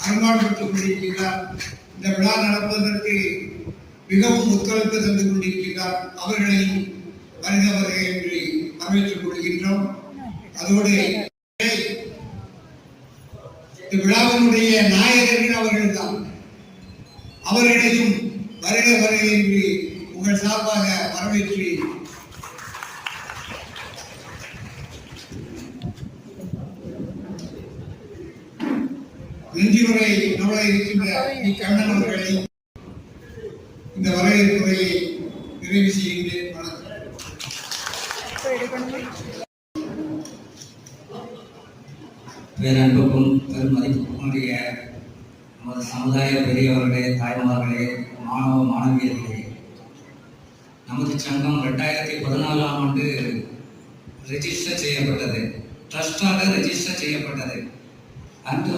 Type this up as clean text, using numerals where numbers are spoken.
அனுமானப்பட்டுக் கொண்டிருக்கிறார். இந்த விழா நடப்பதற்கு மிகவும் ஒத்துழைப்பு தந்து கொண்டிருக்கிறார். அவர்களையும் வருக வருக என்று வரவேற்றுக் கொள்கின்றோம். அதோடு இந்த விழாவினுடைய நாயகர்கள் அவர்கள்தான். அவர்களையும் வருக வருக என்று உங்கள் சார்பாக வரவேற்று நன்றி உரை நம்மள இருக்கின்ற கண்ணன் அவர்களை இந்த வரவேற்புரையை நிறைவு செய்கின்றேன். பேரன்புக்கும் பெருமதிப்புக்கும் உரிய நமது சமுதாய பெரியவர்களே, தாய்மார்களே, மாணவ மாணவியர்களே, நமது சங்கம் 2014ஆம் ஆண்டு ரெஜிஸ்டர் செய்யப்பட்டது, ட்ரஸ்டாக ரெஜிஸ்டர் செய்யப்பட்டது. அன்று